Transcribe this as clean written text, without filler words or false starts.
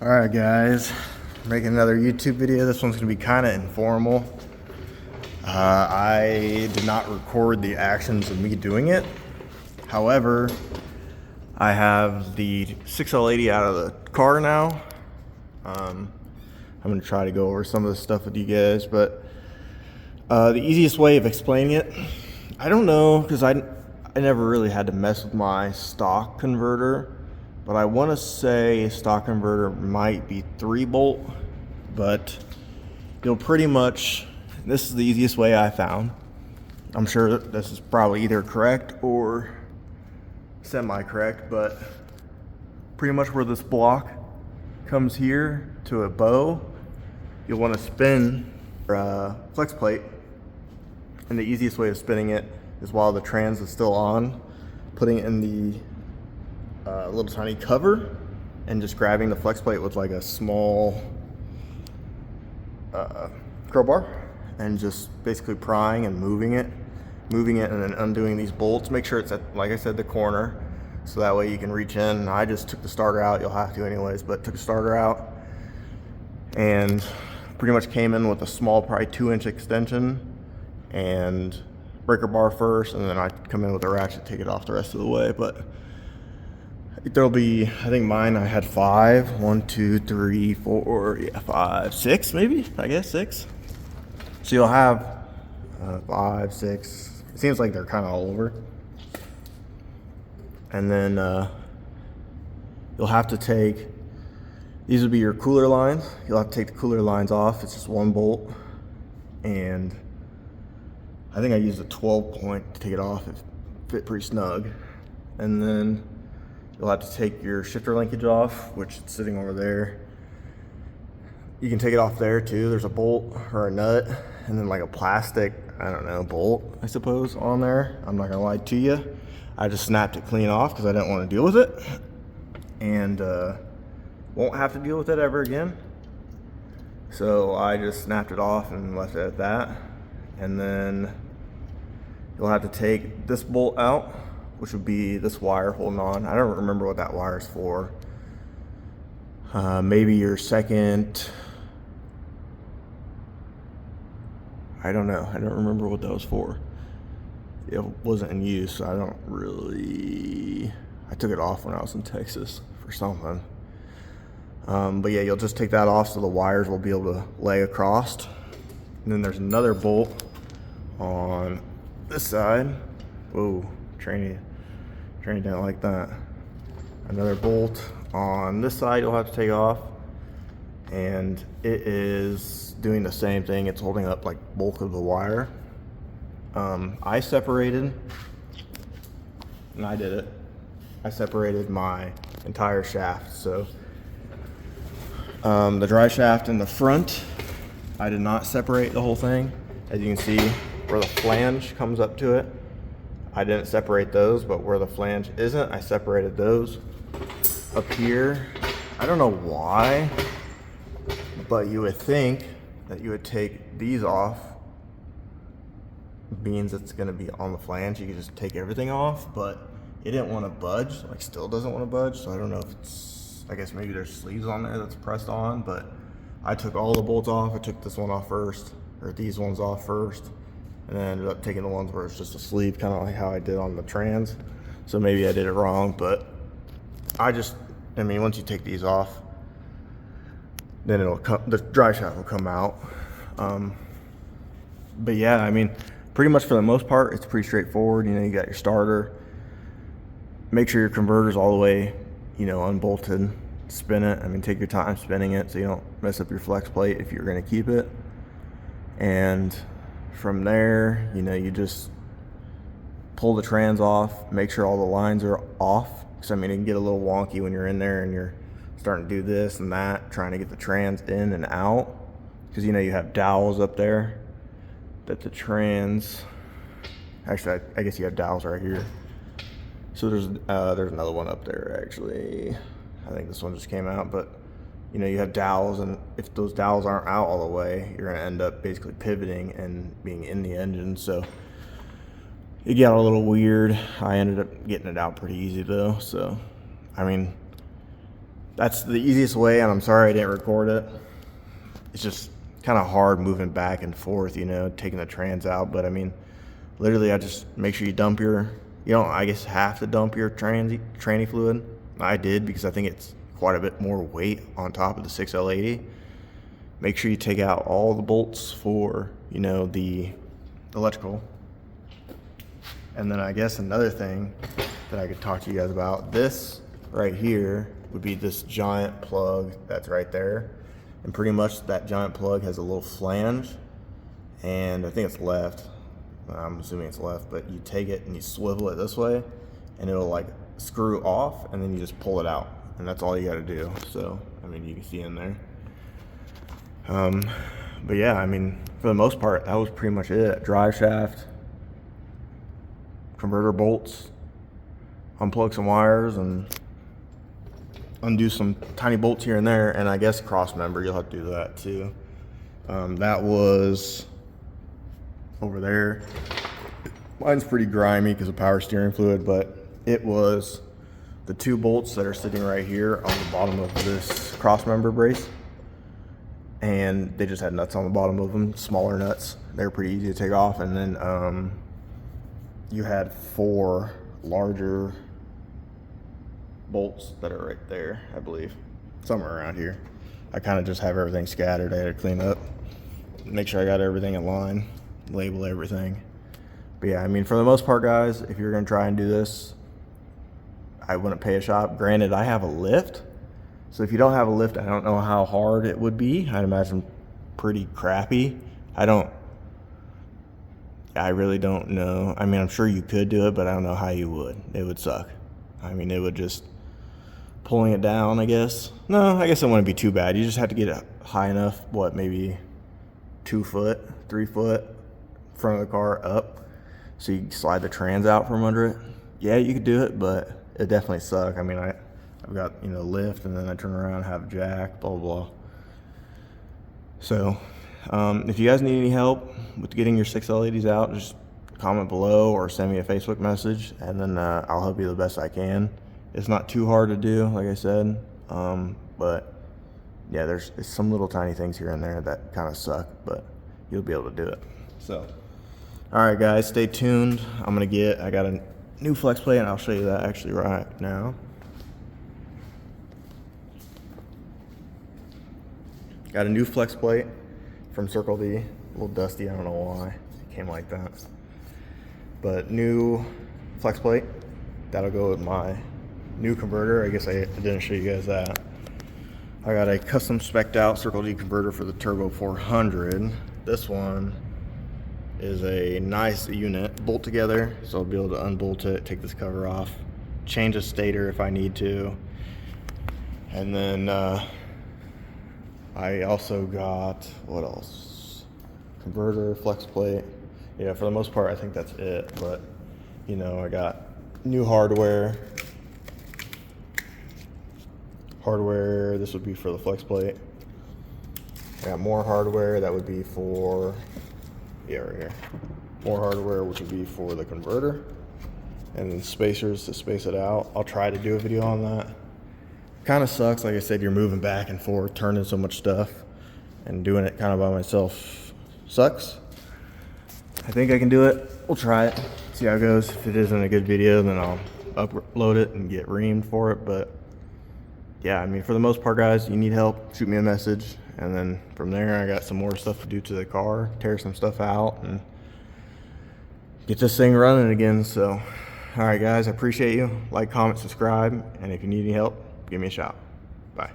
Alright guys, making another YouTube video. This one's going to be kind of informal. I did not record the actions of me doing it. However, I have the 6L80 out of the car now. I'm going to try to go over some of the stuff with you guys, but the easiest way of explaining it, I don't know, because I never really had to mess with my stock converter. But I want to say stock converter might be 3-bolt, but you'll pretty much, this is the easiest way I found. I'm sure that this is probably either correct or semi-correct, but pretty much where this block comes here to a bow, you'll want to spin your flex plate. And the easiest way of spinning it is while the trans is still on, putting it in the little tiny cover and just grabbing the flex plate with like a small crowbar and just basically prying and moving it and then undoing these bolts. Make sure it's at, like I said, the corner, so that way you can reach in. I just took the starter out, you'll have to anyways, but took the starter out and pretty much came in with a small, probably 2-inch extension and breaker bar first, and then I come in with a ratchet, take it off the rest of the way. But there'll be, I think mine, I had 5, 1, 2, 3, 4, yeah, 5, 6 maybe, I guess 6. So you'll have 5, 6, it seems like they're kind of all over. And then you'll have to take, these would be your cooler lines. You'll have to take the cooler lines off. It's just 1 bolt. And I think I used a 12 point to take it off. It fit pretty snug. And then you'll have to take your shifter linkage off, which is sitting over there. You can take it off there too. There's a bolt or a nut, and then like a plastic, I don't know, bolt, I suppose, on there. I'm not gonna lie to you. I just snapped it clean off because I didn't want to deal with it. And won't have to deal with it ever again. So I just snapped it off and left it at that. And then you'll have to take this bolt out, which would be this wire holding on. I don't remember what that wire is for. Maybe your second, I don't know. I don't remember what that was for. It wasn't in use, so I don't really, I took it off when I was in Texas for something. But yeah, you'll just take that off so the wires will be able to lay across. And then there's another bolt on this side. Whoa, Trainee didn't like that. Another bolt on this side you'll have to take off, and it is doing the same thing. It's holding up like bulk of the wire. I separated, and I did it. I separated my entire shaft. So the dry shaft in the front, I did not separate the whole thing. As you can see, where the flange comes up to it, I didn't separate those, but where the flange isn't, I separated those. Up here, I don't know why, but you would think that you would take these off. Means it's gonna be on the flange, you could just take everything off, but it didn't want to budge, like still doesn't want to budge, so I don't know if it's, I guess maybe there's sleeves on there that's pressed on, but I took all the bolts off. I took this one off first, or these ones off first, and then ended up taking the ones where it's just a sleeve, kind of like how I did on the trans. So maybe I did it wrong, but I mean, once you take these off, then it'll come, the dry shaft will come out. But yeah, I mean, pretty much for the most part, it's pretty straightforward. You know, you got your starter. Make sure your converter's all the way, you know, unbolted. Spin it. I mean, take your time spinning it so you don't mess up your flex plate if you're going to keep it. And from there, you know, you just pull the trans off, make sure all the lines are off. Because I mean, it can get a little wonky when you're in there and you're starting to do this and that, trying to get the trans in and out. Because, you know, you have dowels up there that the trans, actually, I guess you have dowels right here. So there's another one up there, actually. I think this one just came out, but you know, you have dowels, and if those dowels aren't out all the way, you're gonna end up basically pivoting and being in the engine. So it got a little weird. I ended up getting it out pretty easy though. So, I mean, that's the easiest way, and I'm sorry I didn't record it. It's just kind of hard moving back and forth, you know, taking the trans out. But I mean, literally, I just make sure you dump your, you don't, I guess, have to dump your tranny fluid. I did because I think it's quite a bit more weight on top of the 6L80. Make sure you take out all the bolts for, you know, the electrical. And then I guess another thing that I could talk to you guys about, this right here would be this giant plug that's right there. And pretty much that giant plug has a little flange, and I think it's left. I'm assuming it's left, but you take it and you swivel it this way and it'll like screw off, and then you just pull it out, and that's all you got to do. So, I mean, you can see in there. But yeah, I mean, for the most part, that was pretty much it. Drive shaft, converter bolts, unplug some wires, and undo some tiny bolts here and there, and I guess cross member, you'll have to do that too. That was over there. Mine's pretty grimy because of power steering fluid, but it was the 2 bolts that are sitting right here on the bottom of this cross member brace, and they just had nuts on the bottom of them, smaller nuts. They're pretty easy to take off. And then you had 4 larger bolts that are right there, I believe, somewhere around here. I kind of just have everything scattered. I had to clean up, make sure I got everything in line, label everything. But yeah, I mean, for the most part, guys, if you're gonna try and do this, I wouldn't pay a shop. Granted, I have a lift, so if you don't have a lift, I don't know how hard it would be. I'd imagine pretty crappy. I really don't know. I mean, I'm sure you could do it, but I don't know how you would. It would suck. I mean, it would just, pulling it down, I guess. No, I guess it wouldn't be too bad. You just have to get it high enough, what, maybe 2 foot, 3 foot front of the car up, so you can slide the trans out from under it. Yeah, you could do it, but it definitely suck. I mean, I've got, you know, lift, and then I turn around, have jack, blah, blah, blah. So, if you guys need any help with getting your 6L80s out, just comment below or send me a Facebook message, and then I'll help you the best I can. It's not too hard to do, like I said, but yeah, there's some little tiny things here and there that kind of suck, but you'll be able to do it. So, all right, guys, stay tuned. I got a new flex plate, and I'll show you that actually right now. Got a new flex plate from CircleD. A little dusty, I don't know why it came like that. But new flex plate, that'll go with my new converter. I guess I didn't show you guys that. I got a custom spec'd out CircleD converter for the Turbo 400. This one is a nice unit, bolt together, so I'll be able to unbolt it, take this cover off, change the stator if I need to. And then I also got, what else? Converter, flex plate. Yeah, for the most part, I think that's it. But, you know, I got new hardware. This would be for the flex plate. I got more hardware that would be for, yeah, right here. More hardware, which would be for the converter. And then spacers to space it out. I'll try to do a video on that. Kind of sucks, like I said, you're moving back and forth, turning so much stuff, and doing it kind of by myself sucks. I think I can do it. We'll try it, see how it goes. If it isn't a good video, then I'll upload it and get reamed for it. But yeah, I mean, for the most part, guys, you need help, shoot me a message. And then from there, I got some more stuff to do to the car, tear some stuff out, and get this thing running again. So, all right, guys, I appreciate you. Like, comment, subscribe, and if you need any help, give me a shout. Bye.